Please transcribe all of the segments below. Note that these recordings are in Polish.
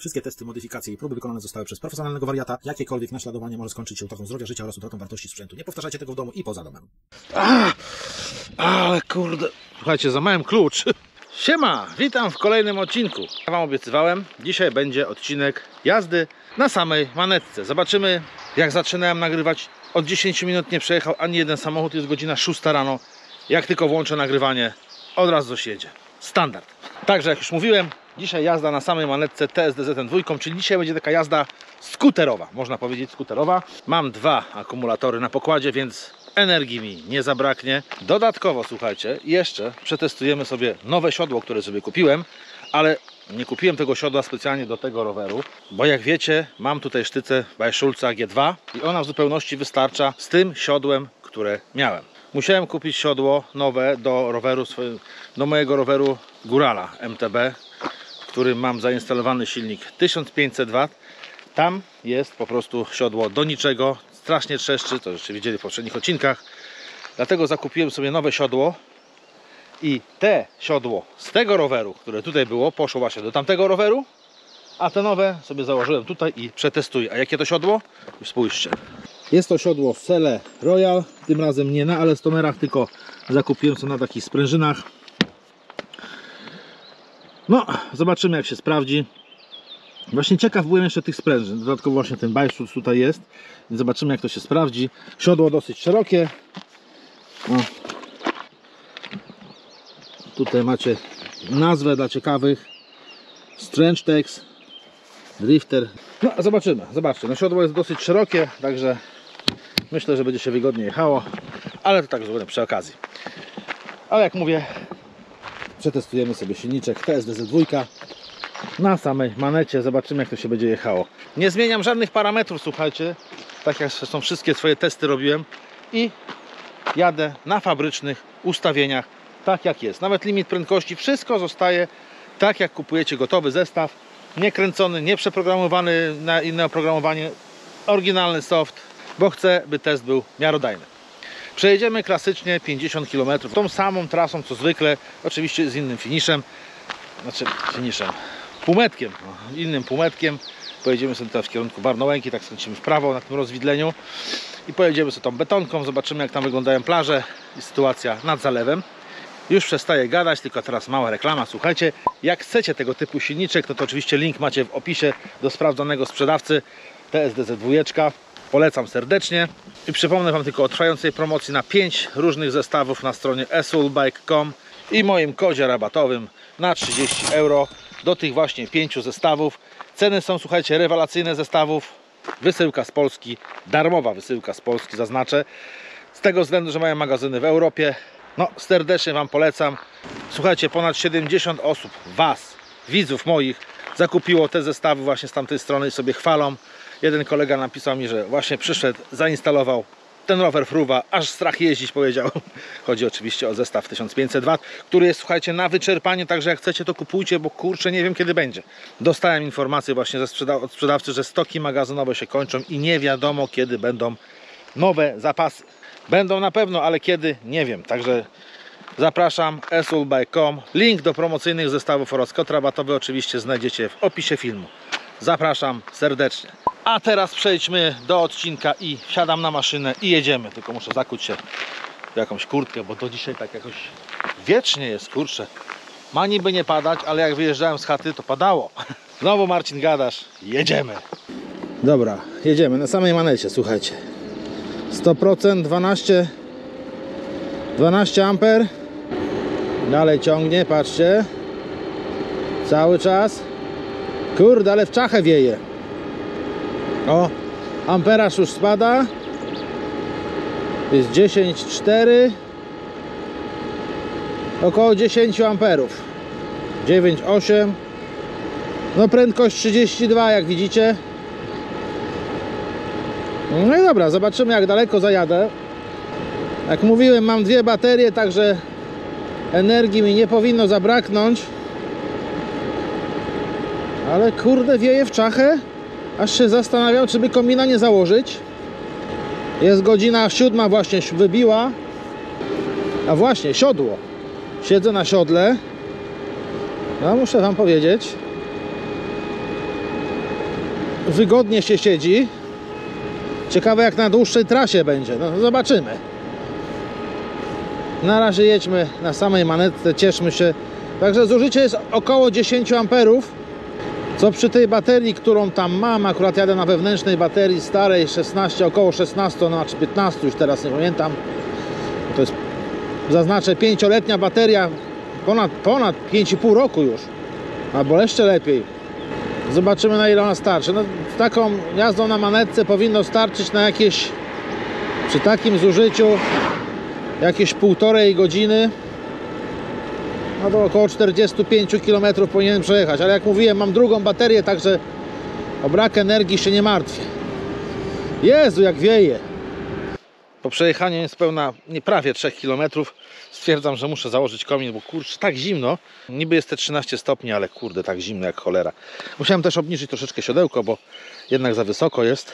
Wszystkie testy, modyfikacje i próby wykonane zostały przez profesjonalnego wariata. Jakiekolwiek naśladowanie może skończyć się utratą zdrowia, życia oraz utratą wartości sprzętu. Nie powtarzajcie tego w domu i poza domem. Ale kurde. Słuchajcie, za małem klucz. Siema, witam w kolejnym odcinku. Ja wam obiecywałem, dzisiaj będzie odcinek jazdy na samej manetce. Zobaczymy, jak zaczynałem nagrywać. Od 10 minut nie przejechał ani jeden samochód, jest godzina 6 rano. Jak tylko włączę nagrywanie, od razu coś jedzie. Standard. Także jak już mówiłem, dzisiaj jazda na samej manetce TSDZ-2, czyli dzisiaj będzie taka jazda skuterowa, można powiedzieć skuterowa. Mam dwa akumulatory na pokładzie, więc energii mi nie zabraknie. Dodatkowo, słuchajcie, jeszcze przetestujemy sobie nowe siodło, które sobie kupiłem, ale nie kupiłem tego siodła specjalnie do tego roweru, bo jak wiecie, mam tutaj sztycę by Schulza G2 i ona w zupełności wystarcza z tym siodłem, które miałem. Musiałem kupić siodło nowe do roweru, do mojego roweru Górala MTB, w którym mam zainstalowany silnik 1500 W. Tam jest po prostu siodło do niczego, strasznie trzeszczy, to żeście widzieli w poprzednich odcinkach. Dlatego zakupiłem sobie nowe siodło i te siodło z tego roweru, które tutaj było, poszło właśnie do tamtego roweru, a te nowe sobie założyłem tutaj i przetestuję. A jakie to siodło? Już spójrzcie. Jest to siodło Selle Royal, tym razem nie na elastomerach, tylko zakupiłem sobie na takich sprężynach. No, zobaczymy, jak się sprawdzi. Właśnie ciekaw byłem jeszcze tych sprężyn. Dodatkowo właśnie ten Bajszut tutaj jest, więc zobaczymy, jak to się sprawdzi. Siodło dosyć szerokie. O. Tutaj macie nazwę dla ciekawych. Strengtex Drifter. No, zobaczymy, zobaczcie. No, siodło jest dosyć szerokie, także myślę, że będzie się wygodnie jechało, ale to tak zupełnie przy okazji. Ale jak mówię, przetestujemy sobie silniczek TSDZ-2 na samej manecie, zobaczymy, jak to się będzie jechało. Nie zmieniam żadnych parametrów, słuchajcie, tak jak zresztą wszystkie swoje testy robiłem i jadę na fabrycznych ustawieniach, tak jak jest. Nawet limit prędkości, wszystko zostaje tak, jak kupujecie gotowy zestaw, nie kręcony, nie przeprogramowany na inne oprogramowanie, oryginalny soft, bo chcę, by test był miarodajny. Przejedziemy klasycznie 50 km tą samą trasą co zwykle, oczywiście z innym finiszem, półmetkiem, innym półmetkiem. Pojedziemy sobie teraz w kierunku Barnołęki, tak skręcimy w prawo na tym rozwidleniu i pojedziemy sobie tą betonką, zobaczymy, jak tam wyglądają plaże i sytuacja nad zalewem. Już przestaję gadać, tylko teraz mała reklama. Słuchajcie, jak chcecie tego typu silniczek, to oczywiście link macie w opisie do sprawdzonego sprzedawcy TSDZ-2. Polecam serdecznie i przypomnę wam tylko o trwającej promocji na 5 różnych zestawów na stronie esulbike.com i moim kodzie rabatowym na 30 euro do tych właśnie 5 zestawów. Ceny są, słuchajcie, rewelacyjne zestawów. Wysyłka z Polski, darmowa wysyłka z Polski, zaznaczę, z tego względu, że mają magazyny w Europie. No, serdecznie wam polecam. Słuchajcie, ponad 70 osób, was, widzów moich, zakupiło te zestawy właśnie z tamtej strony i sobie chwalą. Jeden kolega napisał mi, że właśnie przyszedł, zainstalował ten rower fruwa, aż strach jeździć, powiedział. Chodzi oczywiście o zestaw 1500 W, który jest, słuchajcie, na wyczerpaniu, także jak chcecie, to kupujcie, bo kurczę, nie wiem, kiedy będzie. Dostałem informację właśnie od sprzedawcy, że stoki magazynowe się kończą i nie wiadomo, kiedy będą nowe zapasy. Będą na pewno, ale kiedy, nie wiem. Także zapraszam, esulbike.com. Link do promocyjnych zestawów oraz kod rabatowy oczywiście znajdziecie w opisie filmu. Zapraszam serdecznie. A teraz przejdźmy do odcinka i wsiadam na maszynę i jedziemy. Tylko muszę zakuć się w jakąś kurtkę, bo to dzisiaj tak jakoś wiecznie jest, kurczę. Ma niby nie padać, ale jak wyjeżdżałem z chaty, to padało. Znowu Marcin gadasz, jedziemy. Dobra, jedziemy na samej manecie, słuchajcie. 100%, 12 amper. Dalej ciągnie, patrzcie. Cały czas. Kurde, ale w czachę wieje. O, amperaż już spada. Jest 10,4. Około 10 amperów. 9,8. No prędkość 32, jak widzicie. No i dobra, zobaczymy, jak daleko zajadę. Jak mówiłem, mam dwie baterie, także energii mi nie powinno zabraknąć. Ale kurde, wieje w czachę. Aż się zastanawiam, czy by komina nie założyć. Jest godzina 7 właśnie wybiła. A właśnie, siodło. Siedzę na siodle. No muszę wam powiedzieć, wygodnie się siedzi. Ciekawe jak na dłuższej trasie będzie, no zobaczymy. Na razie jedźmy na samej manetce, cieszmy się. Także zużycie jest około 10 amperów. Co przy tej baterii, którą tam mam, akurat jadę na wewnętrznej baterii starej 16, około 16, no czy 15, już teraz nie pamiętam. To jest, zaznaczę, 5-letnia bateria, ponad 5,5 roku już, albo jeszcze lepiej. Zobaczymy na ile ona starczy. No, z taką jazdą na manetce powinno starczyć na jakieś, przy takim zużyciu, jakieś 1,5 godziny. No to około 45 km powinien przejechać, ale jak mówiłem, mam drugą baterię, także o brak energii się nie martwię. Jezu, jak wieje. Po przejechaniu niespełna prawie 3 km stwierdzam, że muszę założyć komin, bo kurczę, tak zimno. Niby jest te 13 stopni, ale kurde, tak zimno jak cholera. Musiałem też obniżyć troszeczkę siodełko, bo jednak za wysoko jest,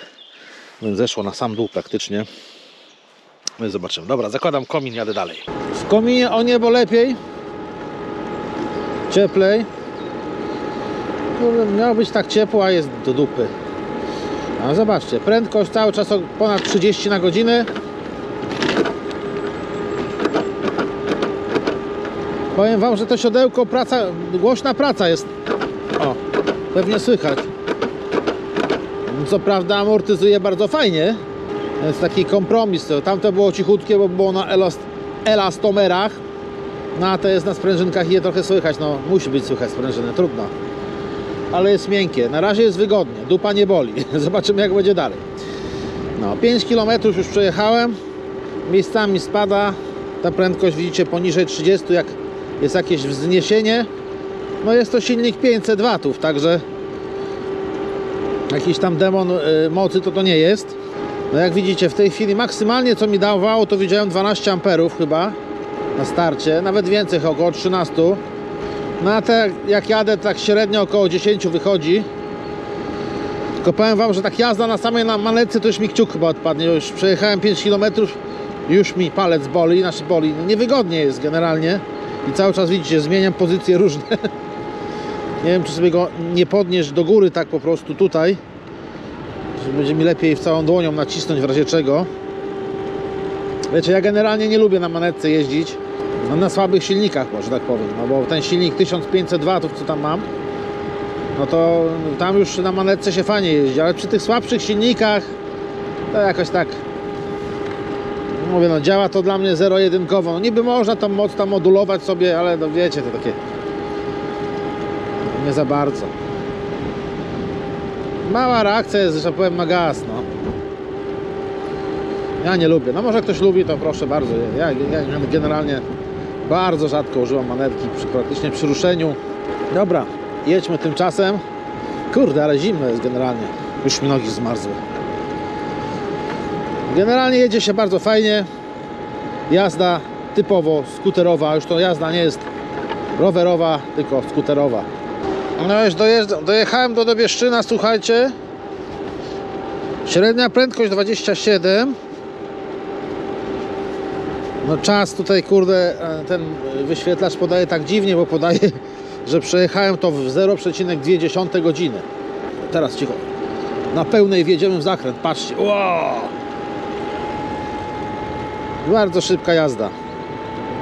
więc zeszło na sam dół praktycznie. My zobaczymy. Dobra, zakładam komin, jadę dalej. W kominie o niebo lepiej. Cieplej. Miało być tak ciepło, a jest do dupy. A zobaczcie, prędkość cały czas ponad 30 na godzinę. Powiem wam, że to siodełko, głośna praca jest. O, pewnie słychać. Co prawda amortyzuje bardzo fajnie. To jest taki kompromis. Tamto było cichutkie, bo było na elastomerach. No a to jest na sprężynkach i je trochę słychać. No musi być słychać sprężyny, trudno. Ale jest miękkie. Na razie jest wygodnie. Dupa nie boli. Zobaczymy jak będzie dalej. No 5 km już przejechałem. Miejscami spada. Ta prędkość widzicie poniżej 30, jak jest jakieś wzniesienie. No jest to silnik 500 W, także jakiś tam demon mocy to nie jest. No jak widzicie, w tej chwili maksymalnie co mi dawało, to widziałem 12 amperów chyba na starcie, nawet więcej, około 13. No a te, jak jadę, tak średnio około 10 wychodzi. Tylko powiem wam, że tak jazda na samej manetce to już mi kciuk chyba odpadnie. Już przejechałem 5 km, już mi palec boli, znaczy boli, no niewygodnie jest generalnie. I cały czas widzicie, zmieniam pozycje różne. Nie wiem, czy sobie go nie podnieść do góry tak po prostu tutaj, że będzie mi lepiej w całą dłonią nacisnąć w razie czego. Wiecie, ja generalnie nie lubię na manetce jeździć, no, na słabych silnikach, może tak powiem, no bo ten silnik 1500 W, co tam mam, no to tam już na manetce się fajnie jeździ, ale przy tych słabszych silnikach to jakoś tak, mówię, no działa to dla mnie zero-jedynkowo. No niby można tą moc tam modulować sobie, ale no wiecie, to takie nie za bardzo. Mała reakcja jest, że powiem, na gaz, no. Ja nie lubię. No może ktoś lubi, to proszę bardzo. Ja generalnie bardzo rzadko używam manetki, praktycznie przy ruszeniu. Dobra, jedźmy tymczasem. Kurde, ale zimno jest generalnie. Już mi nogi zmarzły. Generalnie jedzie się bardzo fajnie. Jazda typowo skuterowa. Już to jazda nie jest rowerowa, tylko skuterowa. No już dojechałem do Dobieszczyna, słuchajcie. Średnia prędkość 27. No czas tutaj, kurde, ten wyświetlacz podaje tak dziwnie, bo podaje, że przejechałem to w 0,2 godziny. Teraz cicho. Na pełnej wjedziemy w zakręt, patrzcie. Wow! Bardzo szybka jazda.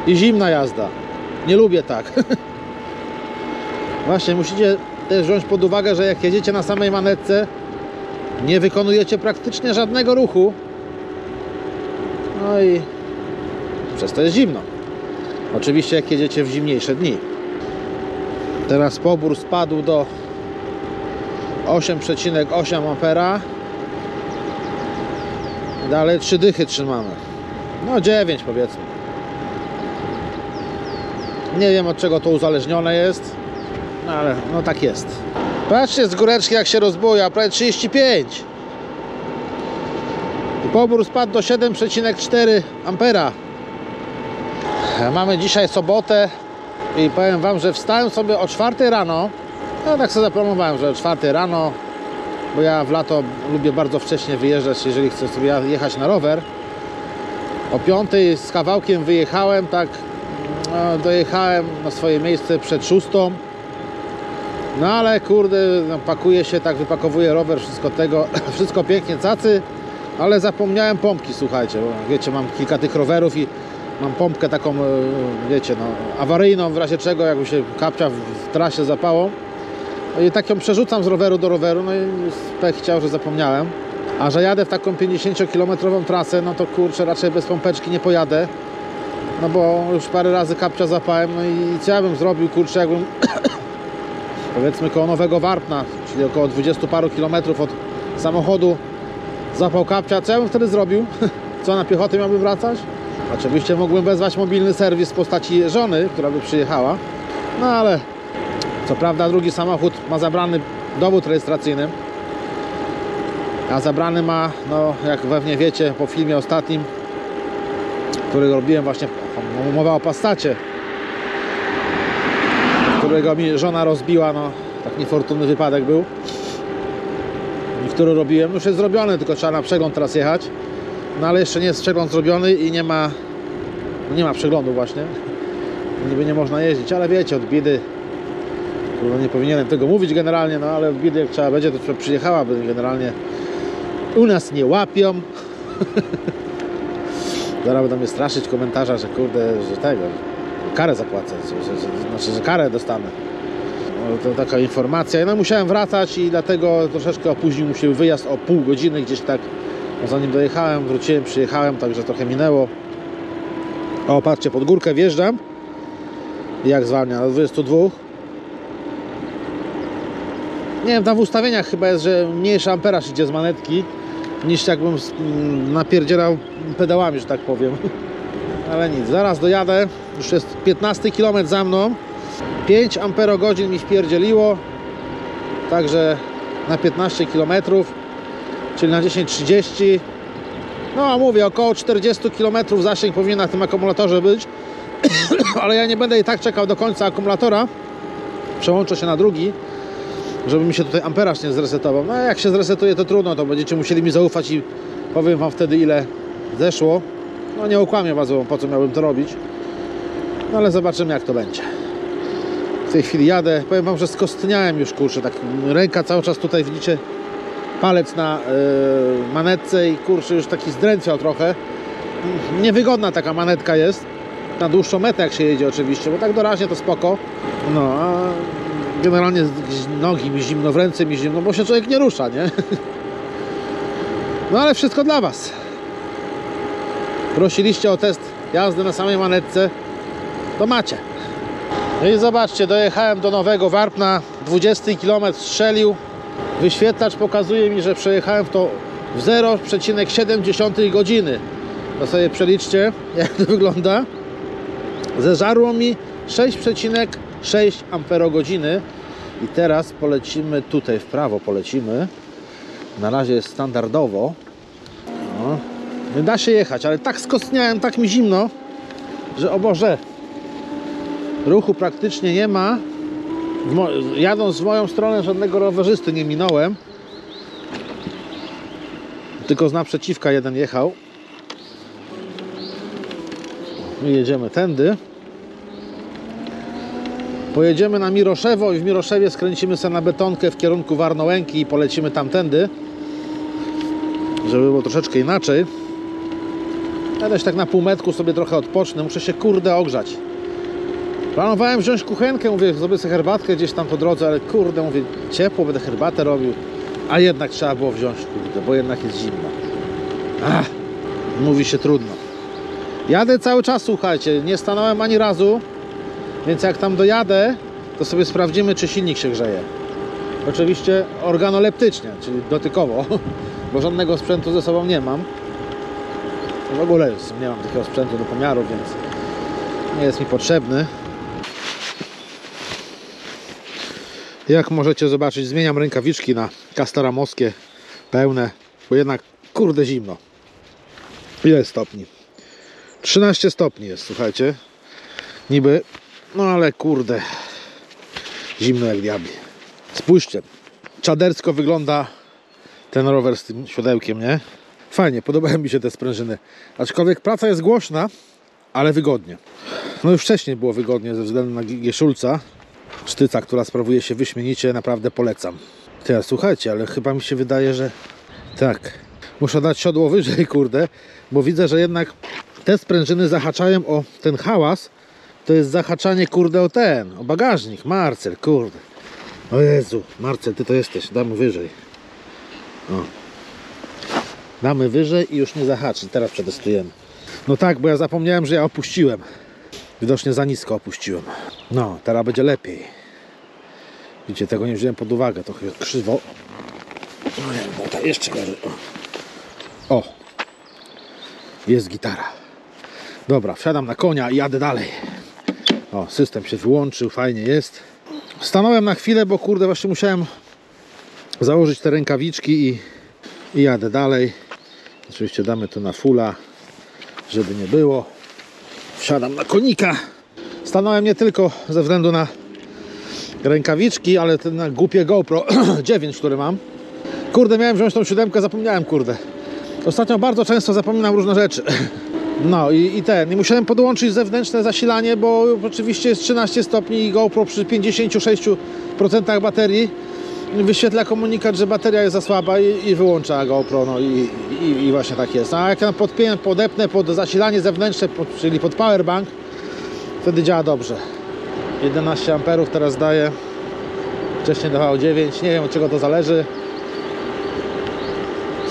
I zimna jazda. Nie lubię tak. Właśnie, musicie też wziąć pod uwagę, że jak jedziecie na samej manetce, nie wykonujecie praktycznie żadnego ruchu. No i przez to jest zimno. Oczywiście jak jedziecie w zimniejsze dni. Teraz pobór spadł do 8,8 ampera. Dalej 3 dychy trzymamy. No 9 powiedzmy. Nie wiem, od czego to uzależnione jest, no ale no tak jest. Patrzcie z góreczki jak się rozbuja, prawie 35. I pobór spadł do 7,4 ampera. Mamy dzisiaj sobotę i powiem wam, że wstałem sobie o 4 rano. No tak sobie zaplanowałem, że o 4 rano, bo ja w lato lubię bardzo wcześnie wyjeżdżać, jeżeli chcę sobie jechać na rower. O 5 z kawałkiem wyjechałem, tak, no, dojechałem na swoje miejsce przed 6. No ale kurde, no, pakuje się, tak wypakowuje rower, wszystko tego, wszystko pięknie cacy, ale zapomniałem pompki, słuchajcie, bo wiecie, mam kilka tych rowerów i mam pompkę taką, wiecie, no, awaryjną, w razie czego, jakby się kapcia w trasie zapało. No i tak ją przerzucam z roweru do roweru, no i pech chciał, że zapomniałem. A że jadę w taką 50-kilometrową trasę, no to kurczę, raczej bez pompeczki nie pojadę. No bo już parę razy kapcia zapałem, no i co ja bym zrobił, kurczę, jakbym powiedzmy koło Nowego Warpna, czyli około 20 paru kilometrów od samochodu zapał kapcia, co ja bym wtedy zrobił? Co, na piechotę miałbym wracać? Oczywiście mógłbym wezwać mobilny serwis w postaci żony, która by przyjechała. No ale co prawda drugi samochód ma zabrany dowód rejestracyjny, a zabrany ma, no jak pewnie wiecie po filmie ostatnim, który robiłem właśnie, mowa o Passacie, którego mi żona rozbiła, no tak niefortunny wypadek był, który robiłem, już jest zrobiony, tylko trzeba na przegląd teraz jechać, no ale jeszcze nie jest przegląd zrobiony i nie ma przeglądu właśnie, niby nie można jeździć, ale wiecie, od biedy, no nie powinienem tego mówić generalnie, no ale od biedy jak trzeba będzie, to przyjechałaby generalnie, u nas nie łapią. Zaraz będą mnie straszyć w komentarzach, że kurde, że tego, karę zapłacę, że karę dostanę. No, to taka informacja. No musiałem wracać i dlatego troszeczkę opóźnił mi się wyjazd o pół godziny gdzieś tak. No, zanim dojechałem, wróciłem, przyjechałem, także trochę minęło. O, patrzcie, pod górkę wjeżdżam. Jak zwalnia? Do 22. Nie wiem, tam w ustawieniach chyba jest, że mniejszy amperaż idzie z manetki niż jakbym napierdzierał pedałami, że tak powiem. Ale nic, zaraz dojadę. Już jest 15 km za mną. 5 amperogodzin mi wpierdzieliło. Także na 15 km, czyli na 10:30. No mówię, około 40 km zasięg powinien na tym akumulatorze być. Ale ja nie będę i tak czekał do końca akumulatora. Przełączę się na drugi, żeby mi się tutaj amperaż nie zresetował. No jak się zresetuje, to trudno, to będziecie musieli mi zaufać i powiem wam wtedy, ile zeszło. No nie okłamię was, po co miałbym to robić. No ale zobaczymy, jak to będzie. W tej chwili jadę. Powiem wam, że skostniałem już, kurczę, tak ręka cały czas tutaj, widzicie, palec na manetce i kurczę, już taki zdrętwiał trochę. Niewygodna taka manetka jest. Na dłuższą metę, jak się jedzie oczywiście, bo tak doraźnie to spoko. No, a generalnie nogi mi zimno, w ręce mi zimno, bo się człowiek nie rusza, nie? No ale wszystko dla was. Prosiliście o test jazdy na samej manetce, to macie. No i zobaczcie, dojechałem do Nowego Warpna, 20 km strzelił. Wyświetlacz pokazuje mi, że przejechałem w to w 0,7 godziny. To sobie przeliczcie, jak to wygląda. Zeżarło mi 6,6 amperogodziny. I teraz polecimy tutaj, w prawo polecimy. Na razie jest standardowo. No. Da się jechać, ale tak skostniałem, tak mi zimno, że o Boże, ruchu praktycznie nie ma. Jadąc w moją stronę żadnego rowerzysty nie minąłem. Tylko z naprzeciwka jeden jechał. My jedziemy tędy. Pojedziemy na Miroszewo i w Miroszewie skręcimy sobie na betonkę w kierunku Warnołęki i polecimy tamtędy, żeby było troszeczkę inaczej. Ja też tak na półmetku sobie trochę odpocznę, muszę się kurde ogrzać. Planowałem wziąć kuchenkę, mówię, zrobię sobie herbatkę gdzieś tam po drodze, ale kurde, mówię, ciepło, będę herbatę robił, a jednak trzeba było wziąć, kurde, bo jednak jest zimno. Mówi się trudno. Jadę cały czas, słuchajcie, nie stanąłem ani razu, więc jak tam dojadę, to sobie sprawdzimy, czy silnik się grzeje. Oczywiście organoleptycznie, czyli dotykowo, bo żadnego sprzętu ze sobą nie mam. W ogóle nie mam takiego sprzętu do pomiaru, więc nie jest mi potrzebny. Jak możecie zobaczyć, zmieniam rękawiczki na kastoramowskie, pełne, bo jednak kurde zimno. Ile stopni? 13 stopni jest, słuchajcie. Niby, no ale kurde, zimno jak diabli. Spójrzcie, czadersko wygląda ten rower z tym siodełkiem, nie? Fajnie, podobają mi się te sprężyny. Aczkolwiek praca jest głośna, ale wygodnie. No już wcześniej było wygodnie ze względu na Gieszulca. Sztyca, która sprawuje się wyśmienicie, naprawdę polecam. Teraz słuchajcie, ale chyba mi się wydaje, że tak, muszę dać siodło wyżej, kurde, bo widzę, że jednak te sprężyny zahaczają o ten hałas. To jest zahaczanie, kurde, o bagażnik. Marcel, kurde. O Jezu, Marcel, ty to jesteś, damy wyżej. O. Damy wyżej i już nie zahaczy. Teraz przetestujemy. No tak, bo ja zapomniałem, że ja opuściłem. Widocznie za nisko opuściłem. No, teraz będzie lepiej. Widzicie, tego nie wziąłem pod uwagę. Trochę krzywo. No nie, no to jeszcze gorzej. O. Jest gitara. Dobra, wsiadam na konia i jadę dalej. O, system się wyłączył, fajnie jest. Stanąłem na chwilę, bo kurde, właśnie musiałem założyć te rękawiczki i jadę dalej. Oczywiście damy to na fulla, żeby nie było. Wsiadam na konika. Stanąłem nie tylko ze względu na rękawiczki, ale na głupie GoPro 9, które mam. Kurde, miałem wziąć tą 7, zapomniałem, kurde. Ostatnio bardzo często zapominam różne rzeczy. No i musiałem podłączyć zewnętrzne zasilanie, bo oczywiście jest 13 stopni i GoPro przy 56% baterii wyświetla komunikat, że bateria jest za słaba i wyłącza GoPro. No i właśnie tak jest. A jak ja podepnę pod zasilanie zewnętrzne, czyli pod powerbank, wtedy działa dobrze. 11 amperów teraz daje. Wcześniej dawało 9. Nie wiem, od czego to zależy.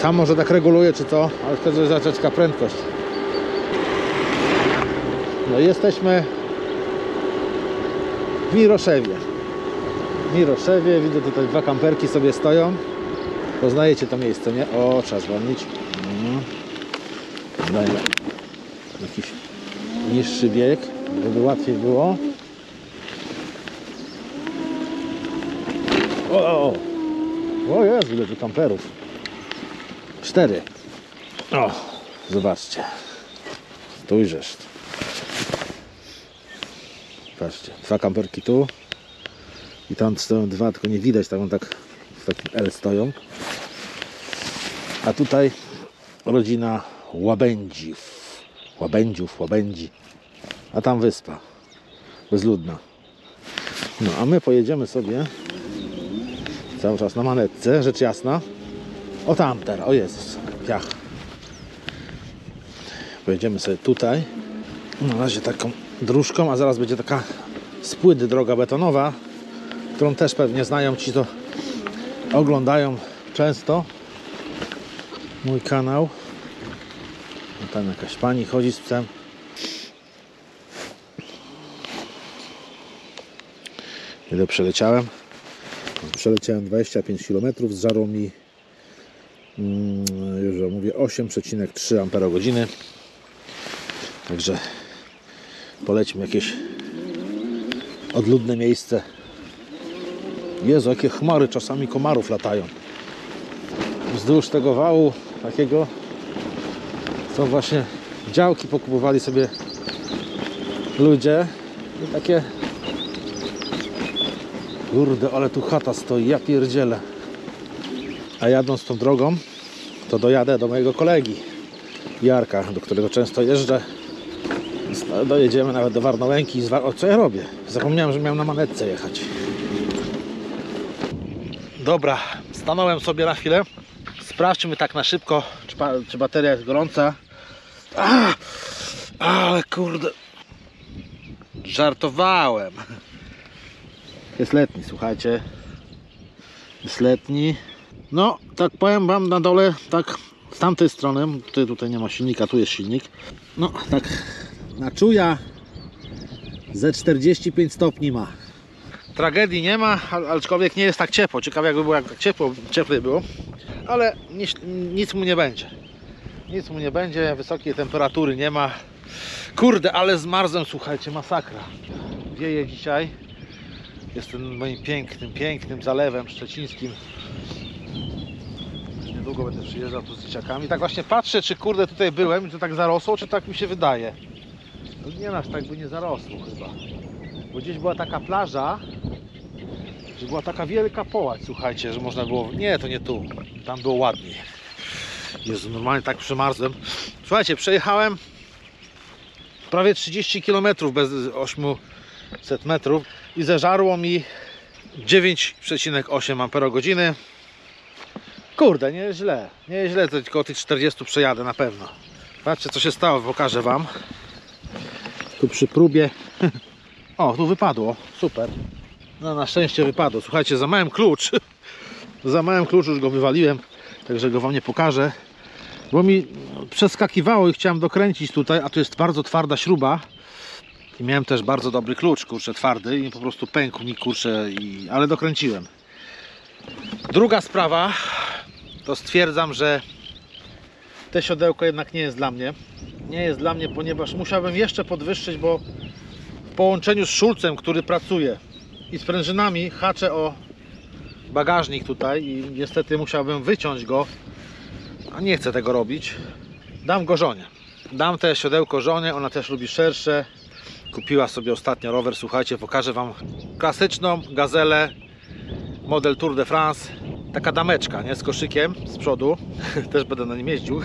Sam może tak reguluje czy co, ale wtedy zaczęła prędkość. No jesteśmy w Miroszewie. Widzę, tutaj 2 kamperki sobie stoją. Poznajecie to miejsce, nie? O, trzeba zwolnić. Dajmy jakiś niższy bieg, żeby łatwiej było. O jest, ile tu kamperów. 4. O, zobaczcie. Tu i żeszt. Patrzcie, 2 kamperki tu i tam stoją 2, tylko nie widać, tam tak w takim L stoją. A tutaj rodzina Łabędzi. A tam wyspa bezludna. No a my pojedziemy sobie cały czas na manetce, rzecz jasna. O tam teraz, o Jezus, piach. Pojedziemy sobie tutaj. Na razie taką dróżką, a zaraz będzie taka spłydy droga betonowa, którą też pewnie znają ci, to oglądają często mój kanał. No tam jakaś pani chodzi z psem. Ile przeleciałem? Przeleciałem 25 km, zżarło mi już mówię 8,3 Ah. Także polećmy jakieś odludne miejsce. Jezu, jakie chmary, czasami komarów latają. Wzdłuż tego wału takiego są właśnie działki, pokupowali sobie ludzie i takie, kurde, ale tu chata stoi, ja pierdzielę. A jadąc tą drogą, to dojadę do mojego kolegi Jarka, do którego często jeżdżę. Dojedziemy nawet do Warnołęki. O, co ja robię? Zapomniałem, że miałem na manetce jechać. Dobra, stanąłem sobie na chwilę. Sprawdźmy tak na szybko, czy bateria jest gorąca. Ale kurde, żartowałem. Jest letni, słuchajcie. Jest letni. No, tak powiem wam, na dole, tak z tamtej strony, tutaj nie ma silnika, tu jest silnik. No, tak na czuja ze 45 stopni ma. Tragedii nie ma, aczkolwiek nie jest tak ciepło. Ciekawe jakby było, jak tak cieplej było. Ale nic mu nie będzie. Nic mu nie będzie, wysokiej temperatury nie ma. Kurde, ale zmarzłem, słuchajcie, masakra. Wieje dzisiaj. Jestem moim pięknym zalewem szczecińskim. Niedługo będę przyjeżdżał tu z dzieciakami. Tak właśnie patrzę, czy kurde tutaj byłem i to tak zarosło, czy tak mi się wydaje. No nie, aż tak by nie zarosło chyba. Bo gdzieś była taka plaża, że była taka wielka połać, słuchajcie, że można było... Nie, to nie tu. Tam było ładniej. Jezu, normalnie tak przemarzłem. Słuchajcie, przejechałem prawie 30 km bez 800 metrów. i zeżarło mi 9,8 Ah. Kurde, nie jest źle. Nie jest źle, tylko tych 40 przejadę na pewno. Patrzcie, co się stało, pokażę wam. Tu przy próbie. O, tu wypadło. Super. No, na szczęście wypadło. Słuchajcie, za małem klucz. Za małem klucz, już go wywaliłem. Także go wam nie pokażę. Bo mi przeskakiwało i chciałem dokręcić tutaj, a tu jest bardzo twarda śruba. I miałem też bardzo dobry klucz, kurczę, twardy i po prostu pękł mi, kurczę, ale dokręciłem. Druga sprawa, to stwierdzam, że te siodełko jednak nie jest dla mnie. Nie jest dla mnie, ponieważ musiałbym jeszcze podwyższyć, bo w połączeniu z szulcem, który pracuje i z prężynami haczę o bagażnik tutaj i niestety musiałbym wyciąć go, a nie chcę tego robić. Dam go żonie. Dam te siodełko żonie, ona też lubi szersze. Kupiła sobie ostatnio rower, słuchajcie, pokażę wam klasyczną gazelę model Tour de France, taka dameczka, nie, z koszykiem z przodu. Też będę na nim jeździł.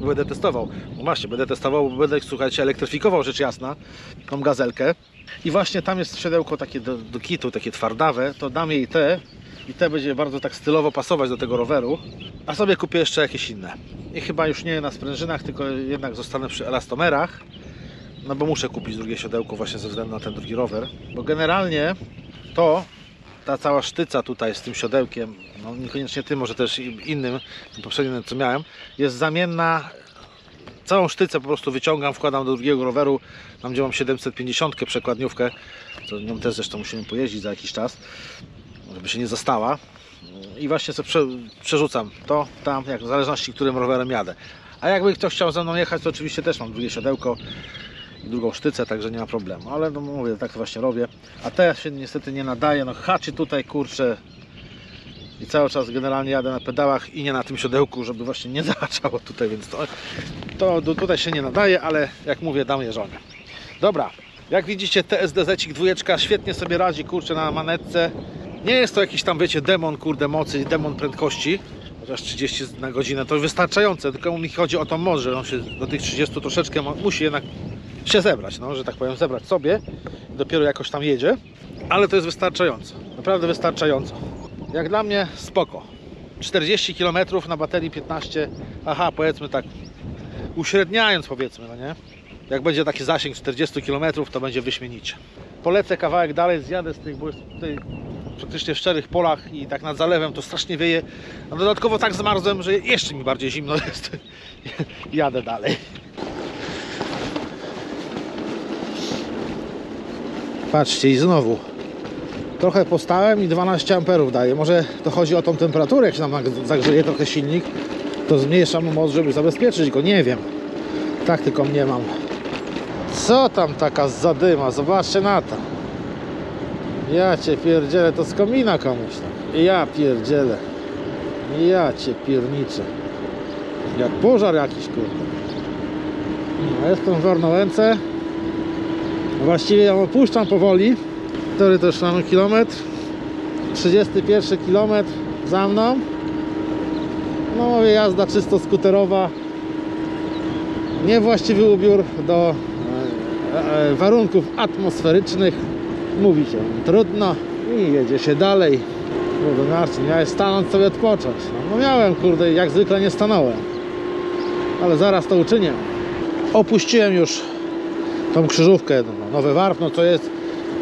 Będę testował, no właśnie, będę testował, bo będę, słuchajcie, elektryfikował, rzecz jasna, tą gazelkę. I właśnie tam jest siodełko takie do kitu, takie twardawe, to dam jej te i te będzie bardzo tak stylowo pasować do tego roweru, a sobie kupię jeszcze jakieś inne. I chyba już nie na sprężynach, tylko jednak zostanę przy elastomerach. No bo muszę kupić drugie siodełko właśnie ze względu na ten drugi rower. Bo generalnie ta cała sztyca tutaj z tym siodełkiem, no niekoniecznie tym, może też innym, tym poprzednim co miałem, jest zamienna. Całą sztycę po prostu wyciągam, wkładam do drugiego roweru, tam gdzie mam 750 przekładniówkę, to nią też zresztą musimy pojeździć za jakiś czas, żeby się nie została. I właśnie sobie przerzucam to, tam, jak w zależności którym rowerem jadę. A jakby ktoś chciał ze mną jechać, to oczywiście też mam drugie siodełko i drugą sztycę, także nie ma problemu, ale no mówię, tak to właśnie robię, a te się niestety nie nadaje, no haczy tutaj, kurczę, i cały czas generalnie jadę na pedałach i nie na tym siodełku, żeby właśnie nie zahaczało tutaj, więc to tutaj się nie nadaje, ale jak mówię, dam je żonie. Dobra, jak widzicie, TSDZ-cik 2 świetnie sobie radzi, kurczę, na manetce. Nie jest to jakiś tam, wiecie, demon, kurde, mocy, demon prędkości, chociaż 30 na godzinę to wystarczające, tylko mi chodzi o tą moc, że on się do tych 30 troszeczkę musi jednak się zebrać, no, że tak powiem, zebrać sobie, dopiero jakoś tam jedzie, ale to jest wystarczająco, naprawdę wystarczająco. Jak dla mnie spoko. 40 km na baterii 15, aha, powiedzmy tak, uśredniając, powiedzmy, no nie? Jak będzie taki zasięg 40 km, to będzie wyśmienicie. Polecę kawałek dalej, zjadę z tych, bo jest tutaj praktycznie w szczerych polach i tak nad zalewem to strasznie wieje, a dodatkowo tak zmarzłem, że jeszcze mi bardziej zimno jest. Jadę dalej. Patrzcie, i znowu trochę postałem i 12 amperów daje. Może to chodzi o tą temperaturę, jak się nam zagrzeje trochę silnik, to zmniejszam moc, żeby zabezpieczyć go, nie wiem. Tak tylko mnie mam. Co tam taka zadyma? Zobaczcie na to. Ja cię pierdzielę, to z komina komuś tam. Ja pierdzielę. Ja cię pierniczę. Jak pożar jakiś, kurde. No, jestem w Warnołęce. Właściwie ją opuszczam powoli. Który to już mamy kilometr. 31 kilometr za mną. No mówię, jazda czysto skuterowa. Niewłaściwy ubiór do warunków atmosferycznych. Mówi się trudno i jedzie się dalej. Kurde, Marcin, miałeś stanąć sobie odpocząć. No miałem, kurde, jak zwykle nie stanąłem. Ale zaraz to uczynię. Opuściłem już tą krzyżówkę, Nowe Warpno, co jest.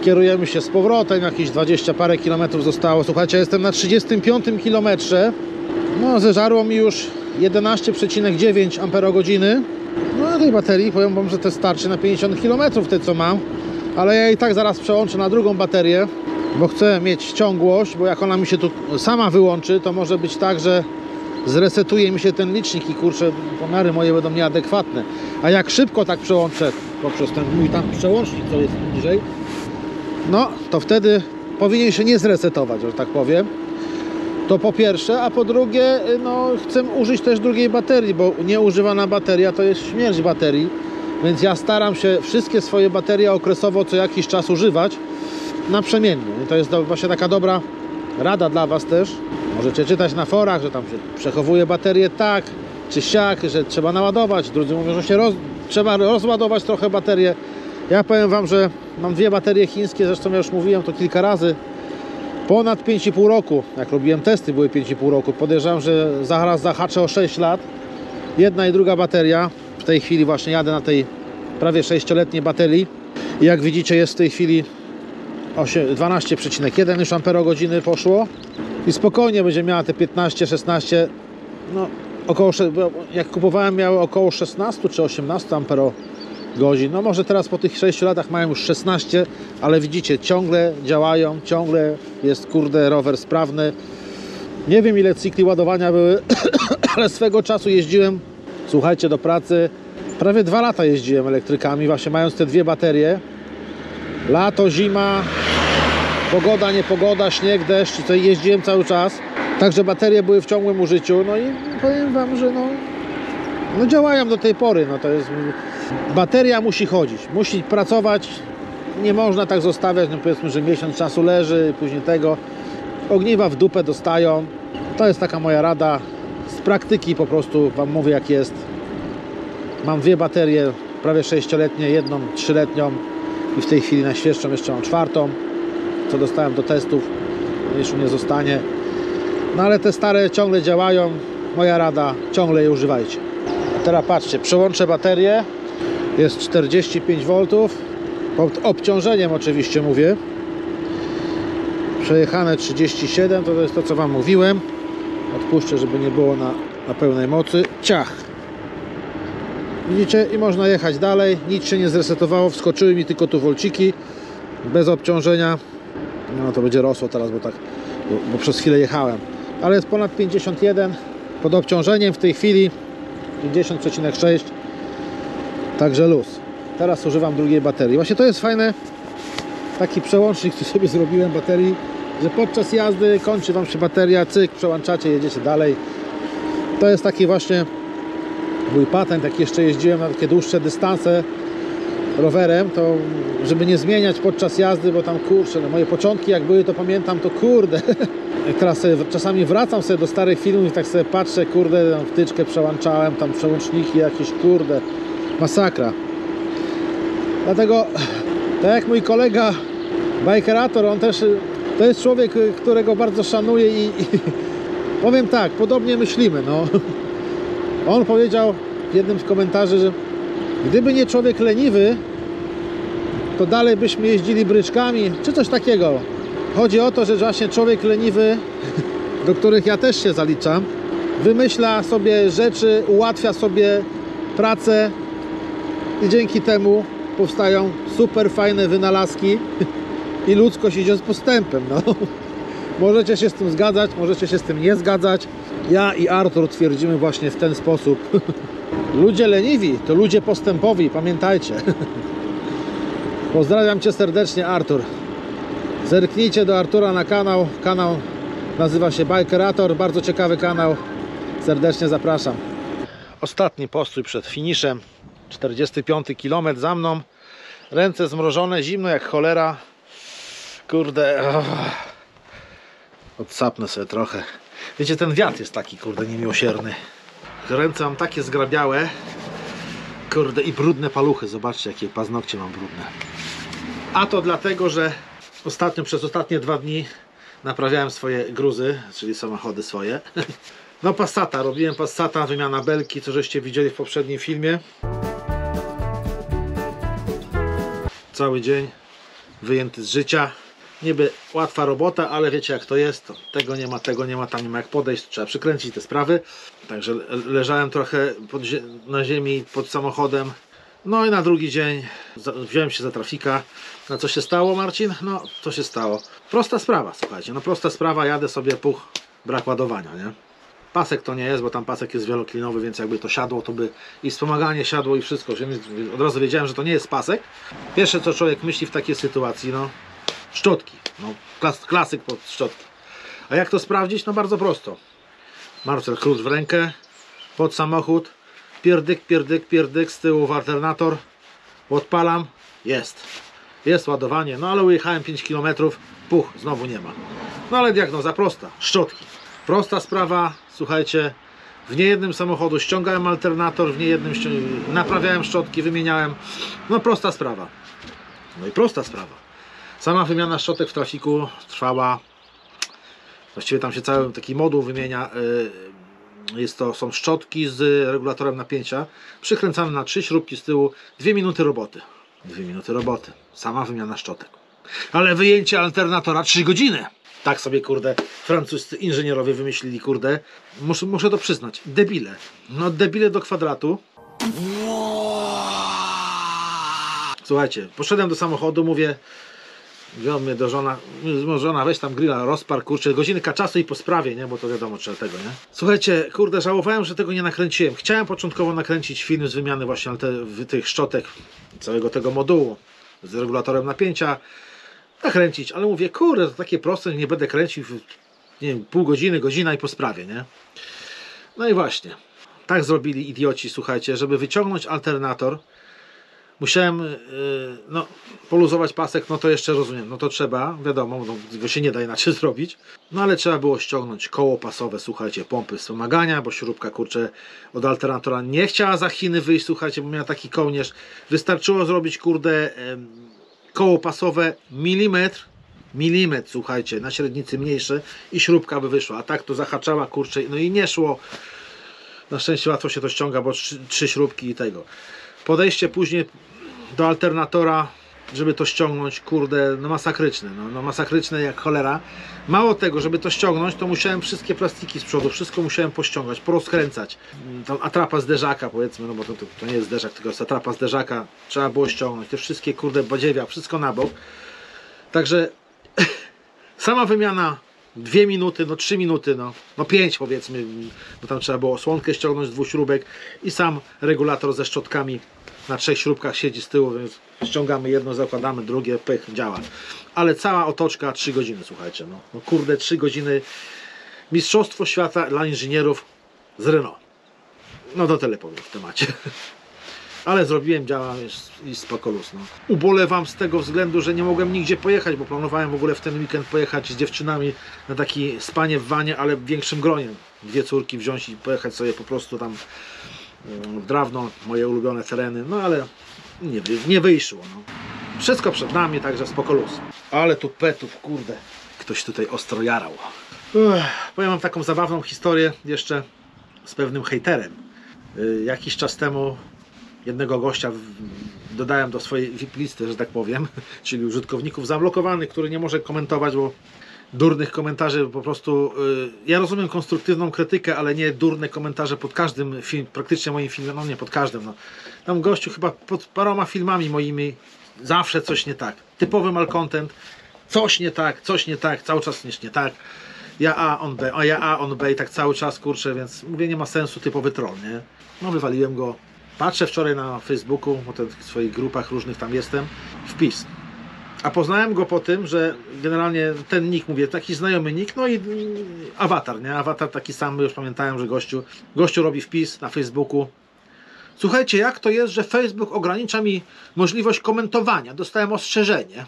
Kierujemy się z powrotem, jakieś 20 parę kilometrów zostało. Słuchajcie, jestem na 35 kilometrze. No, zeżarło mi już 11,9 Ah. No, na tej baterii powiem wam, że to starczy na 50 km, te co mam. Ale ja i tak zaraz przełączę na drugą baterię, bo chcę mieć ciągłość, bo jak ona mi się tu sama wyłączy, to może być tak, że zresetuje mi się ten licznik i kurczę, pomiary moje będą nieadekwatne. A jak szybko tak przełączę poprzez ten mój tam przełącznik, co jest niżej, no to wtedy powinien się nie zresetować, że tak powiem. To po pierwsze, a po drugie, no chcę użyć też drugiej baterii, bo nieużywana bateria to jest śmierć baterii, więc ja staram się wszystkie swoje baterie okresowo co jakiś czas używać naprzemiennie. I to jest właśnie taka dobra rada dla was też. Możecie czytać na forach, że tam się przechowuje baterię tak czy siak, że trzeba naładować. Drudzy mówią, że trzeba rozładować trochę baterię. Ja powiem Wam, że mam dwie baterie chińskie, zresztą ja już mówiłem to kilka razy. Ponad 5,5 roku, jak robiłem testy, były 5,5 roku. Podejrzewam, że zaraz zahaczę o 6 lat. Jedna i druga bateria. W tej chwili właśnie jadę na tej prawie 6-letniej baterii. I jak widzicie, jest w tej chwili 12,1 już amperogodziny poszło. I spokojnie będzie miała te 15-16. No, około, jak kupowałem, miały około 16 czy 18 amperogodzin. No może teraz po tych 6 latach mają już 16, ale widzicie, ciągle działają, ciągle jest, kurde, rower sprawny. Nie wiem, ile cykli ładowania były, ale swego czasu jeździłem, słuchajcie, do pracy. Prawie 2 lata jeździłem elektrykami, właśnie mając te dwie baterie. Lato, zima, pogoda, niepogoda, śnieg, deszcz, i to jeździłem cały czas. Także baterie były w ciągłym użyciu. No i powiem Wam, że no działają do tej pory. No to jest, bateria musi chodzić, musi pracować. Nie można tak zostawiać, no powiedzmy, że miesiąc czasu leży, później tego. Ogniwa w dupę dostają. To jest taka moja rada. Z praktyki po prostu Wam mówię, jak jest. Mam dwie baterie, prawie 6-letnie, jedną 3-letnią i w tej chwili najświeższą jeszcze mam 4, co dostałem do testów. Jeszcze nie zostanie. No ale te stare ciągle działają. Moja rada, ciągle je używajcie. A teraz patrzcie, przełączę baterię. Jest 45 V. Pod obciążeniem oczywiście mówię. Przejechane 37, to jest to, co Wam mówiłem. Odpuszczę, żeby nie było na pełnej mocy. Ciach! Widzicie? I można jechać dalej. Nic się nie zresetowało. Wskoczyły mi tylko tu wolciki. Bez obciążenia. No to będzie rosło teraz, bo przez chwilę jechałem. Ale jest ponad 51. Pod obciążeniem w tej chwili 50,6. Także luz. Teraz używam drugiej baterii. Właśnie to jest fajne. Taki przełącznik, który sobie zrobiłem baterii, że podczas jazdy kończy Wam się bateria, cyk, przełączacie, jedziecie dalej. To jest taki właśnie mój patent, jak jeszcze jeździłem na takie dłuższe dystanse rowerem, to żeby nie zmieniać podczas jazdy, bo tam, kurczę, no moje początki jak były, to pamiętam, to kurde. Jak teraz sobie, czasami wracam sobie do starych filmów i tak sobie patrzę, kurde, tam wtyczkę przełączałem, tam przełączniki jakieś, kurde, masakra. Dlatego, tak jak mój kolega Bikerator, on też to jest człowiek, którego bardzo szanuję i powiem tak, podobnie myślimy, no. On powiedział w jednym z komentarzy, że gdyby nie człowiek leniwy, to dalej byśmy jeździli bryczkami, czy coś takiego. Chodzi o to, że właśnie człowiek leniwy, do których ja też się zaliczam, wymyśla sobie rzeczy, ułatwia sobie pracę i dzięki temu powstają super fajne wynalazki i ludzkość idzie z postępem, no. Możecie się z tym zgadzać, możecie się z tym nie zgadzać. Ja i Artur twierdzimy właśnie w ten sposób. Ludzie leniwi to ludzie postępowi, pamiętajcie. Pozdrawiam Cię serdecznie, Artur. Zerknijcie do Artura na kanał. Kanał nazywa się Bikerator, bardzo ciekawy kanał. Serdecznie zapraszam. Ostatni postój przed finiszem. 45 km za mną. Ręce zmrożone, zimno jak cholera. Kurde. Odsapnę sobie trochę. Wiecie, ten wiatr jest taki, kurde, niemiłosierny. Ręce mam takie zgrabiałe. Kurde, i brudne paluchy. Zobaczcie, jakie paznokcie mam brudne. A to dlatego, że przez ostatnie 2 dni naprawiałem swoje gruzy, czyli samochody swoje. No Passata, robiłem Passata, wymiana belki, co żeście widzieli w poprzednim filmie. Cały dzień wyjęty z życia. Niby łatwa robota, ale wiecie jak to jest. To tego nie ma, tam nie ma jak podejść, trzeba przykręcić te sprawy. Także leżałem trochę na ziemi pod samochodem. No i na drugi dzień wziąłem się za trafika. No co się stało, Marcin? No co się stało? Prosta sprawa, słuchajcie, no prosta sprawa, jadę sobie, puch, brak ładowania, nie? Pasek to nie jest, bo tam pasek jest wieloklinowy, więc jakby to siadło, to by i wspomaganie siadło i wszystko. Od razu wiedziałem, że to nie jest pasek. Pierwsze co człowiek myśli w takiej sytuacji, no szczotki, no klasyk pod szczotki. A jak to sprawdzić? No bardzo prosto. Marcel, klucz w rękę, pod samochód, pierdyk, pierdyk, pierdyk, z tyłu w alternator, odpalam, jest ładowanie, no ale ujechałem 5 km, puch, znowu nie ma. No ale diagnoza prosta, szczotki. Prosta sprawa, słuchajcie, w niejednym samochodu ściągałem alternator, w niejednym naprawiałem szczotki, wymieniałem, no prosta sprawa. No i prosta sprawa. Sama wymiana szczotek w trafiku trwała, właściwie tam się cały taki moduł wymienia. Są szczotki z regulatorem napięcia, przykręcane na 3 śrubki z tyłu, 2 minuty roboty. 2 minuty roboty. Sama wymiana szczotek. Ale wyjęcie alternatora 3 godziny. Tak sobie, kurde, francuscy inżynierowie wymyślili, kurde. Muszę to przyznać. Debile. No debile do kwadratu. Słuchajcie, poszedłem do samochodu, mówię, wziął mnie do żona, weź tam grilla, rozpar, kurczę, godzinka czasu i po sprawie, nie, bo to wiadomo, trzeba tego, nie. Słuchajcie, kurde, żałowałem, że tego nie nakręciłem. Chciałem początkowo nakręcić film z wymiany właśnie tych szczotek, całego tego modułu z regulatorem napięcia, nakręcić, ale mówię, kurde, to takie proste, nie będę kręcił, nie wiem, pół godziny, godzina i po sprawie, nie. No i właśnie, tak zrobili idioci, słuchajcie, żeby wyciągnąć alternator. Musiałem no, poluzować pasek, no to jeszcze rozumiem, no to trzeba, wiadomo, no, go się nie da inaczej zrobić, no ale trzeba było ściągnąć koło pasowe, słuchajcie, pompy wspomagania, bo śrubka, kurczę, od alternatora nie chciała za Chiny wyjść, słuchajcie, bo miała taki kołnierz, wystarczyło zrobić, kurde, koło pasowe milimetr, słuchajcie, na średnicy mniejsze i śrubka by wyszła, a tak to zahaczała, kurczę, no i nie szło, na szczęście łatwo się to ściąga, bo 3 śrubki i tego. Podejście później do alternatora, żeby to ściągnąć, kurde, no masakryczne, no masakryczne jak cholera. Mało tego, żeby to ściągnąć, to musiałem wszystkie plastiki z przodu, wszystko musiałem pościągać, porozkręcać. Tam atrapa zderzaka, powiedzmy, no bo to nie jest zderzak, tylko jest atrapa zderzaka, trzeba było ściągnąć, te wszystkie, kurde, badziewia, wszystko na bok. Także sama wymiana 2 minuty, no 3 minuty, no 5 powiedzmy, bo tam trzeba było osłonkę ściągnąć z 2 śrubek i sam regulator ze szczotkami na 3 śrubkach siedzi z tyłu, więc ściągamy jedno, zakładamy drugie, pych, działa. Ale cała otoczka 3 godziny, słuchajcie, no kurde, 3 godziny, mistrzostwo świata dla inżynierów z Renault. No to tyle powiem w temacie. Ale zrobiłem, działa i spoko luz, no. Ubolewam z tego względu, że nie mogłem nigdzie pojechać, bo planowałem w ogóle w ten weekend pojechać z dziewczynami na takie spanie w wanie, ale w większym gronie. 2 córki wziąć i pojechać sobie po prostu tam w Drawno, moje ulubione tereny, no ale nie wyszło, no. Wszystko przed nami, także spoko luz. Ale tu petów, kurde, ktoś tutaj ostro jarał. Powiem wam taką zabawną historię jeszcze z pewnym hejterem. Jakiś czas temu jednego gościa dodałem do swojej VIP listy, że tak powiem, czyli użytkowników zablokowanych, który nie może komentować, bo durnych komentarzy po prostu, ja rozumiem konstruktywną krytykę, ale nie durne komentarze pod każdym film, praktycznie moim filmem, no nie pod każdym, no. Tam gościu chyba pod paroma filmami moimi zawsze coś nie tak, typowy malcontent, coś nie tak, cały czas nie tak, ja A, on B i tak cały czas, kurczę, więc mówię, nie ma sensu, typowy troll, nie? No wywaliłem go. Patrzę wczoraj na Facebooku, bo w swoich grupach różnych tam jestem, wpis. A poznałem go po tym, że generalnie ten nick, mówię, taki znajomy nick, no i awatar, nie? Awatar taki sam, już pamiętałem, że gościu robi wpis na Facebooku. Słuchajcie, jak to jest, że Facebook ogranicza mi możliwość komentowania? Dostałem ostrzeżenie.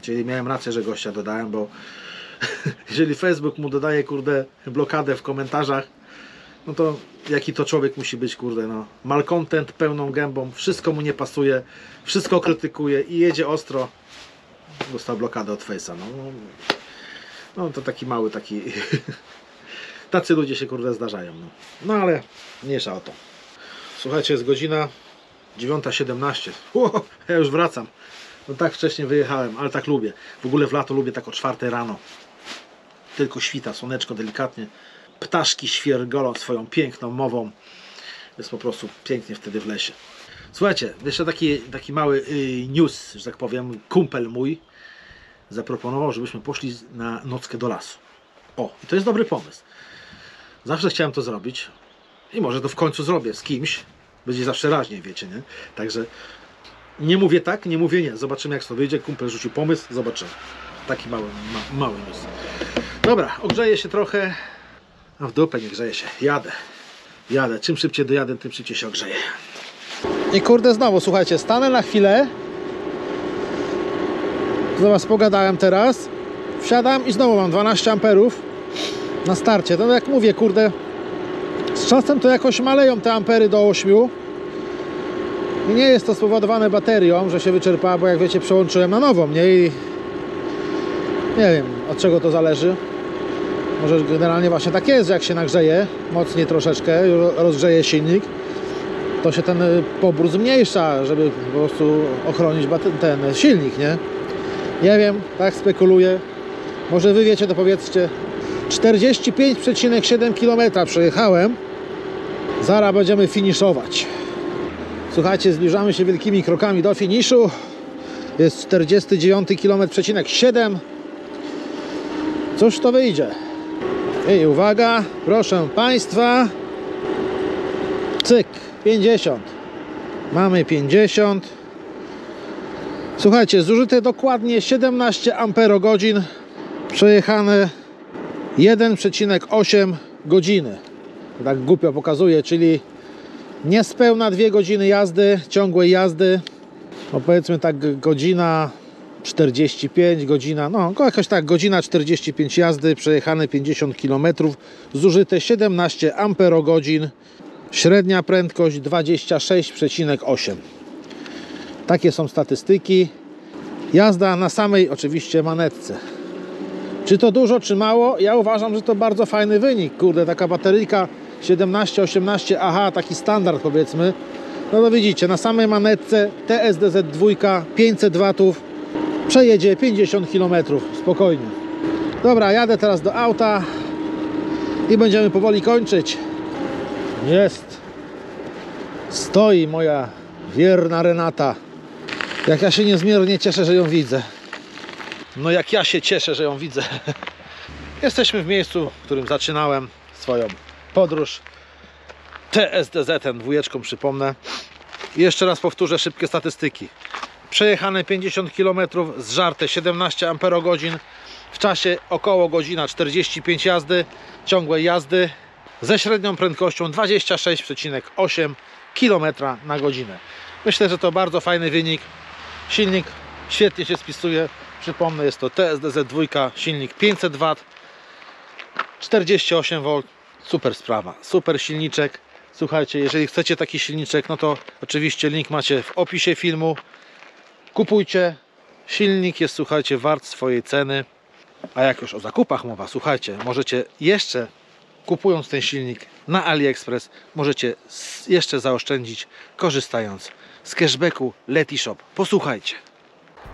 Czyli miałem rację, że gościa dodałem, bo jeżeli Facebook mu dodaje, kurde, blokadę w komentarzach, no to jaki to człowiek musi być, kurde, no. Malcontent pełną gębą, wszystko mu nie pasuje, wszystko krytykuje i jedzie ostro. Dostał blokadę od Face'a, no to taki mały, taki... Tacy ludzie się, kurde, zdarzają, no. No ale mniejsza o to. Słuchajcie, jest godzina 9:17. Ja już wracam. No tak wcześnie wyjechałem, ale tak lubię. W ogóle w lato lubię tak o 4 rano. Tylko świta, słoneczko delikatnie. Ptaszki świergolą swoją piękną mową. Jest po prostu pięknie wtedy w lesie. Słuchajcie, jeszcze taki mały news, że tak powiem. Kumpel mój zaproponował, żebyśmy poszli na nockę do lasu. O, i to jest dobry pomysł. Zawsze chciałem to zrobić i może to w końcu zrobię z kimś. Będzie zawsze raźniej, wiecie, nie? Także nie mówię tak, nie mówię nie. Zobaczymy, jak to wyjdzie. Kumpel rzucił pomysł, zobaczymy. Taki mały news. Dobra, ogrzeję się trochę. A w dupę nie grzeje się. Jadę. Czym szybciej dojadę, tym szybciej się ogrzeję. I kurde, znowu, słuchajcie, stanę na chwilę. Z was pogadałem teraz. Wsiadam i znowu mam 12 amperów na starcie. To jak mówię, kurde, z czasem to jakoś maleją te ampery do 8. I nie jest to spowodowane baterią, że się wyczerpała, bo jak wiecie, przełączyłem na nową, nie? I nie wiem, od czego to zależy. Może generalnie właśnie tak jest, że jak się nagrzeje mocniej troszeczkę, rozgrzeje silnik, to się ten pobór zmniejsza, żeby po prostu ochronić ten silnik, nie? Nie wiem, tak spekuluję. Może wy wiecie, to powiedzcie. 45,7 km przejechałem. Zaraz będziemy finiszować. Słuchajcie, zbliżamy się wielkimi krokami do finiszu. Jest 49,7 km. Cóż to wyjdzie? I uwaga, proszę Państwa. Cyk, 50. Mamy 50. Słuchajcie, zużyte dokładnie 17 amperogodzin. Przejechane 1,8 godziny. Tak głupio pokazuje, czyli niespełna 2 godziny jazdy, ciągłej jazdy. No powiedzmy tak godzina 45, godzina, no jakoś tak, godzina 45 jazdy, przejechane 50 km, zużyte 17 amperogodzin, średnia prędkość 26,8. Takie są statystyki. Jazda na samej oczywiście manetce. Czy to dużo, czy mało? Ja uważam, że to bardzo fajny wynik. Kurde, taka bateryjka 17-18 AH, taki standard powiedzmy. No to widzicie, na samej manetce TSDZ2 500 W przejedzie 50 km spokojnie. Dobra, jadę teraz do auta i będziemy powoli kończyć. Jest. Stoi moja wierna Renata. Jak ja się niezmiernie cieszę, że ją widzę. No jak ja się cieszę, że ją widzę. Jesteśmy w miejscu, w którym zaczynałem swoją podróż TSDZ-em, dwójeczką przypomnę. I jeszcze raz powtórzę szybkie statystyki. Przejechane 50 km, zżarte 17 amperogodzin, w czasie około godzina 45 jazdy, ciągłej jazdy, ze średnią prędkością 26,8 km na godzinę. Myślę, że to bardzo fajny wynik. Silnik świetnie się spisuje. Przypomnę, jest to TSDZ2, silnik 500 W, 48 V. Super sprawa, super silniczek. Słuchajcie, jeżeli chcecie taki silniczek, no to oczywiście link macie w opisie filmu. Kupujcie. Silnik jest, słuchajcie, wart swojej ceny. A jak już o zakupach mowa, słuchajcie, możecie jeszcze, kupując ten silnik na AliExpress, możecie jeszcze zaoszczędzić, korzystając z cashbacku Letishop. Posłuchajcie.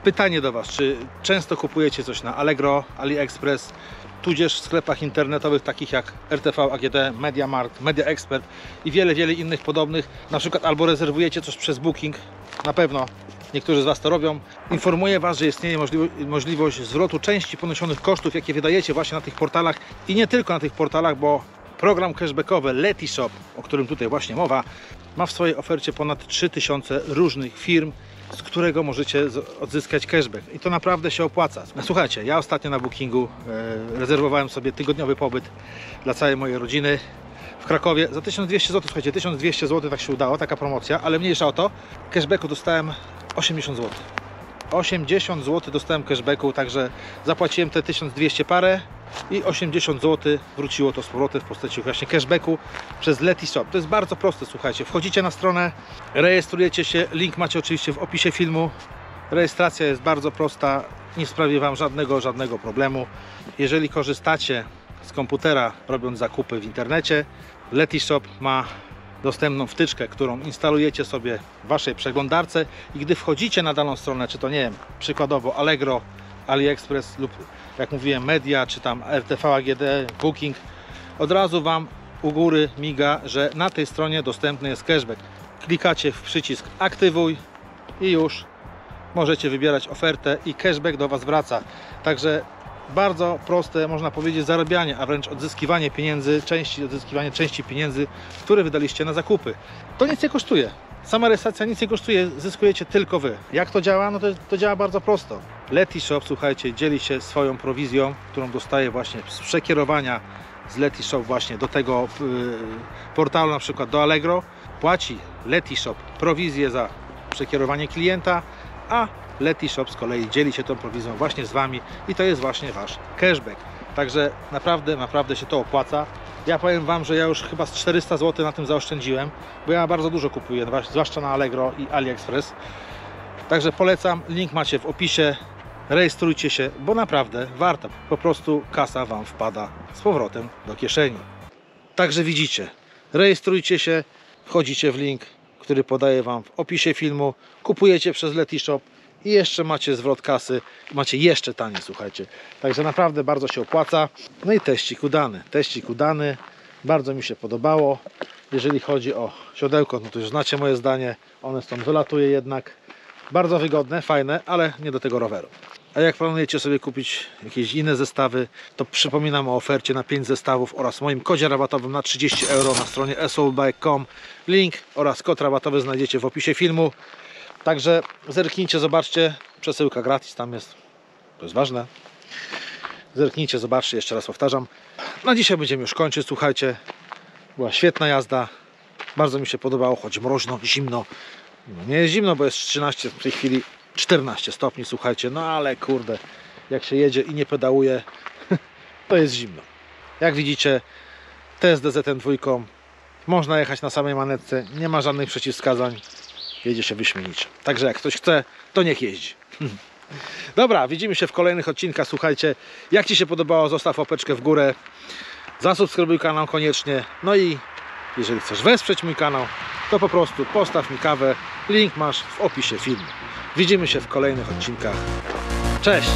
Pytanie do Was, czy często kupujecie coś na Allegro, AliExpress, tudzież w sklepach internetowych takich jak RTV, AGD, MediaMarkt, Media Expert i wiele innych podobnych, na przykład albo rezerwujecie coś przez Booking, na pewno niektórzy z Was to robią. Informuję Was, że istnieje możliwość zwrotu części poniesionych kosztów, jakie wydajecie właśnie na tych portalach i nie tylko na tych portalach, bo program cashbackowy Letishop, o którym tutaj właśnie mowa, ma w swojej ofercie ponad 3000 różnych firm, z którego możecie odzyskać cashback. I to naprawdę się opłaca. Słuchajcie, ja ostatnio na Bookingu rezerwowałem sobie tygodniowy pobyt dla całej mojej rodziny w Krakowie za 1200 zł. Słuchajcie, 1200 zł tak się udało, taka promocja, ale mniejsza o to. Cashbacku dostałem 80 zł. 80 zł dostałem cashbacku, także zapłaciłem te 1200 parę i 80 zł wróciło to z powrotem w postaci właśnie cashbacku przez Letishop. To jest bardzo proste, słuchajcie. Wchodzicie na stronę, rejestrujecie się, link macie oczywiście w opisie filmu. Rejestracja jest bardzo prosta, nie sprawi Wam żadnego problemu. Jeżeli korzystacie z komputera, robiąc zakupy w internecie, Letishop ma dostępną wtyczkę, którą instalujecie sobie w Waszej przeglądarce i gdy wchodzicie na daną stronę, czy to nie wiem, przykładowo Allegro, AliExpress lub jak mówiłem Media, czy tam RTV, AGD, Booking, od razu Wam u góry miga, że na tej stronie dostępny jest cashback. Klikacie w przycisk aktywuj i już możecie wybierać ofertę i cashback do Was wraca. Także bardzo proste, można powiedzieć, zarabianie, a wręcz odzyskiwanie części pieniędzy, które wydaliście na zakupy. To nic nie kosztuje. Sama rejestracja nic nie kosztuje, zyskujecie tylko Wy. Jak to działa? No to działa bardzo prosto. Letishop, słuchajcie, dzieli się swoją prowizją, którą dostaje właśnie z przekierowania z Letishop właśnie do tego portalu, na przykład do Allegro. Płaci Letishop prowizję za przekierowanie klienta, a Letishop z kolei dzieli się tą prowizją właśnie z Wami i to jest właśnie Wasz cashback. Także naprawdę się to opłaca. Ja powiem Wam, że ja już chyba z 400 zł na tym zaoszczędziłem, bo ja bardzo dużo kupuję, zwłaszcza na Allegro i AliExpress. Także polecam, link macie w opisie. Rejestrujcie się, bo naprawdę warto. Po prostu kasa Wam wpada z powrotem do kieszeni. Także widzicie, rejestrujcie się, wchodzicie w link, który podaję Wam w opisie filmu, kupujecie przez Letishop i jeszcze macie zwrot kasy, macie jeszcze taniej, słuchajcie. Także naprawdę bardzo się opłaca. No i teścik udany, bardzo mi się podobało. Jeżeli chodzi o siodełko, no to już znacie moje zdanie, one stąd wylatuje jednak. Bardzo wygodne, fajne, ale nie do tego roweru. A jak planujecie sobie kupić jakieś inne zestawy, to przypominam o ofercie na 5 zestawów oraz moim kodzie rabatowym na 30 euro na stronie soulbike.com. Link oraz kod rabatowy znajdziecie w opisie filmu. Także zerknijcie, zobaczcie, przesyłka gratis tam jest, to jest ważne. Zerknijcie, zobaczcie, jeszcze raz powtarzam. Na dzisiaj będziemy już kończyć, słuchajcie. Była świetna jazda, bardzo mi się podobało, choć mroźno, zimno. No nie jest zimno, bo jest 13, w tej chwili 14 stopni, słuchajcie, no ale kurde, jak się jedzie i nie pedałuje, to jest zimno. Jak widzicie, test DZM-2, można jechać na samej manetce, nie ma żadnych przeciwwskazań, jedzie się wyśmienicie. Także jak ktoś chce, to niech jeździ. Dobra, widzimy się w kolejnych odcinkach, słuchajcie, jak Ci się podobało, zostaw łapeczkę w górę, zasubskrybuj kanał koniecznie, no i jeżeli chcesz wesprzeć mój kanał, to po prostu postaw mi kawę, link masz w opisie filmu. Widzimy się w kolejnych odcinkach. Cześć!